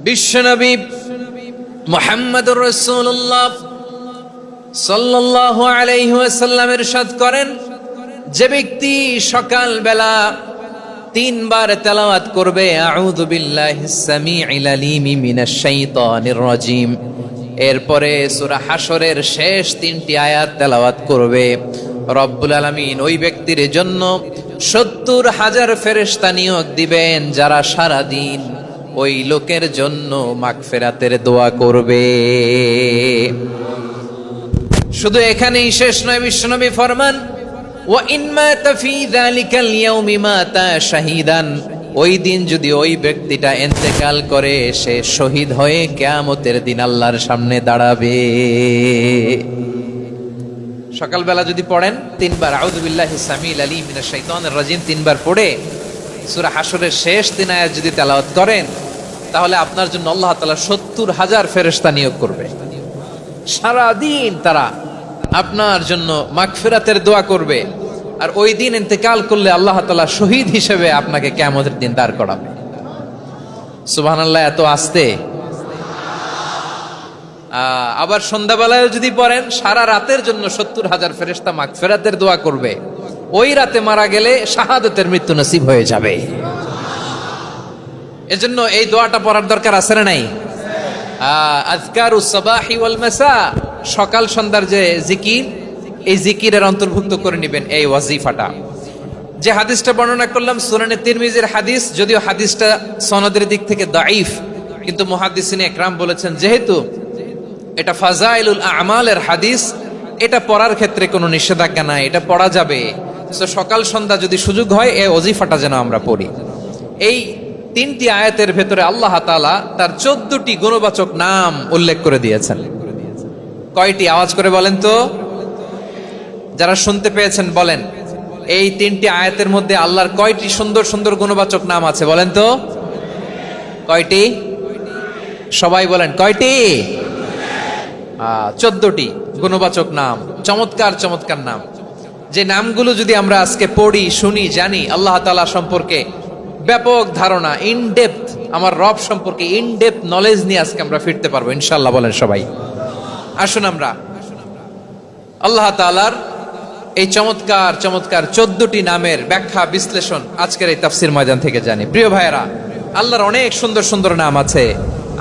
বিশ্বনবী মুহাম্মদুর রাসূলুল্লাহ সাল্লাল্লাহু আলাইহি ওয়াসাল্লাম ইরশাদ করেন, যে ব্যক্তি সকাল বেলা 3 বার তেলাওয়াত করবে আউযু বিল্লাহিস সামিউল আলিম মিনাশ শাইতানির রাজিম, এরপরে সূরা হাশরের শেষ 3টি আয়াত তেলাওয়াত করবে, রব্বুল আলামিন ওই ব্যক্তির জন্য 70,000 ফেরেশতা নিয়োগ দিবেন যারা সারা দিন ওই লোকের জন্য মাগফিরাতের দোয়া করবে। শুধু এখানেই শেষ নয়, বিশ্বনবী ফরমান ওয়া ইন মাতা ফি যালিকাল ইয়াউমি মাতা শাহীদান, ওই দিন যদি ওই ব্যক্তিটা ইন্তেকাল করে সে শহীদ হয়ে কিয়ামতের দিন আল্লাহর সামনে দাঁড়াবে। সকালবেলা যদি পড়েন 3 বার আউযু বিল্লাহিস সামিউল আলিম মিনাশ শাইতানির রাজিম 3 বার পড়ে সূরা হাশরের শেষ 3 আয়াত যদি তেলাওয়াত করেন, তাহলে আপনার জন্য আল্লাহ তাআলা 70,000 ফেরেশতা নিয়োগ করবে। সারা দিন তারা আপনার জন্য মাগফিরাতের দোয়া করবে, আর ওই দিন ইন্তেকাল করলে আল্লাহ তাআলা শহীদ হিসেবে আপনাকে কিয়ামতের দিন দাঁড় করাবে। সুবহানাল্লাহ, এত আস্তে। আবার সন্ধ্যাবেলায় যদি পড়েন, সারা রাতের জন্য 70,000 ফেরেশতা মাগফিরাতের দোয়া করবে। ওই রাতে মারা গেলে শাহাদাতের মৃত্যু নসিব হয়ে যাবে। এজন্য এই দোয়াটা পড়ার দরকার আছে না নাই? আযকারুস সাবাহি ওয়াল মাসা, সকাল সন্ধ্যার যে জিকির, এই জিকিরের অন্তর্ভুক্ত করে নেবেন এই ওয়াজিফাটা। যে হাদিসটা বর্ণনা করলাম সুনানে তিরমিজির হাদিস, যদিও হাদিসটা সনদের দিক থেকে দাঈফ, কিন্তু মুহাদ্দিসিনে ইকরাম বলেছেন যেহেতু এটা ফাজাইলুল আমালের হাদিস, এটা পড়ার ক্ষেত্রে কোনো নিষেধাজ্ঞা নাই, এটা পড়া যাবে। তো সকাল সন্ধ্যা যদি সুযোগ হয় এই ওয়াজিফাটা যেন আমরা পড়ি। এই 3টি আয়াতের ভেতরে আল্লাহ তাআলা তার 14টি গুণবাচক নাম উল্লেখ করে দিয়েছেন। কয়টি? আওয়াজ করে বলেন তো, যারা শুনতে পেয়েছেন বলেন। এই 3টি আয়াতের মধ্যে আল্লাহর কয়টি সুন্দর সুন্দর গুণবাচক নাম আছে বলেন তো? কয়টি? সবাই বলেন কয়টি? 14টি গুণবাচক নাম, চমৎকার চমৎকার নাম। যে নামগুলো যদি আমরা আজকে পড়ি, শুনি, জানি, আল্লাহ তাআলা সম্পর্কে ব্যাপক ধারণা, ইন ডেপথ, আমার রব সম্পর্কে ইন ডেপথ নলেজ নিয়ে আজকে আমরা ফিরতে পারবো ইনশাআল্লাহ। বলেন সবাই। আসুন আমরা আল্লাহ তাআলার এই চমৎকার চমৎকার 14টি নামের ব্যাখ্যা বিশ্লেষণ আজকের এই তাফসীর ময়দান থেকে জানি। প্রিয় ভাইয়েরা, আল্লাহর অনেক সুন্দর সুন্দর নাম আছে,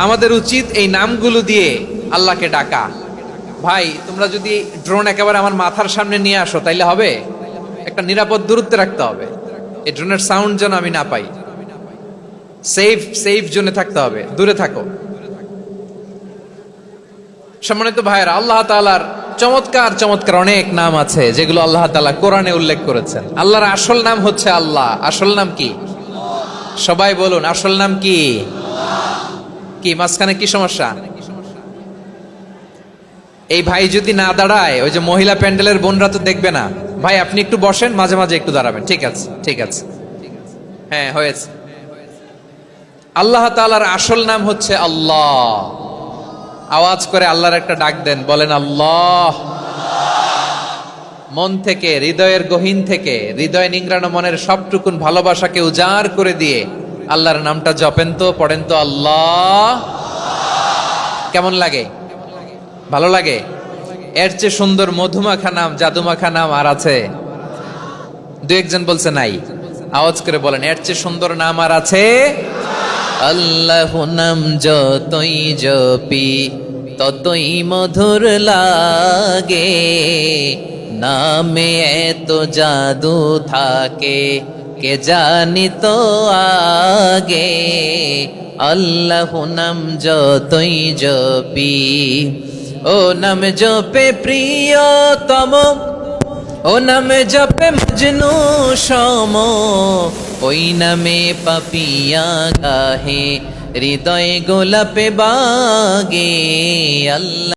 আমাদের উচিত এই নামগুলো দিয়ে আল্লাহকে ডাকা। ভাই, তোমরা যদি ড্রোন একেবারে আমার মাথার সামনে নিয়ে আসো তাইলে হবে? একটা নিরাপদ দূরত্বে রাখতে হবে, এই ড্রোনের সাউন্ড যেন আমি না পাই। সেফ জোনে থাকতে হবে, দূরে থাকো। সম্মানিত ভাইয়েরা, আল্লাহ তাআলার চমৎকার চমৎকার অনেক নাম আছে যেগুলো আল্লাহ তাআলা কোরআনে উল্লেখ করেছেন। আল্লাহর আসল নাম হচ্ছে আল্লাহ। আসল নাম কি? সবাই বলুন, আসল নাম কি? কি মাঝখানে কি সমস্যা? এই ভাই যদি না দাঁড়ায়, ওই যে মহিলা প্যান্ডেলের বোনরা তো দেখবে না। ভাই আপনি একটু বসেন, মাঝে মাঝে একটু দাঁড়াবেন। ঠিক আছে, ঠিক আছে, হ্যাঁ হয়েছে। আল্লাহ তাআলার আসল নাম হচ্ছে আল্লাহ। আওয়াজ করে আল্লাহর একটা ডাক দেন, বলেন আল্লাহ। মন থেকে, হৃদয়ের গহীন থেকে, হৃদয় নিংড়ানো মনের সবটুকুন ভালোবাসাকে উজাড় করে দিয়ে আল্লাহর নামটা জপেন তো, পড়েন তো আল্লাহ। কেমন লাগে? ভালো লাগে? এর চেয়ে সুন্দর মধুমাখা নাম, জাদুমাখা নাম আর আছে? 2-1 বলছে নাই। আওয়াজ করে বলেন, এর চেয়ে সুন্দর নাম আর আছে? আল্লাহ নাম যতই জপি ততই মধুর লাগে, নামে এত জাদু থাকে কে জানি তো আগে। আল্লাহ নাম যতই জপি, ও নাম জপে প্রিয়তম, ও নামে জপে মজনু সম, ওই নামে পাপিয়া গাহে হৃদয় গোলাপে বাগে। আল্লাহ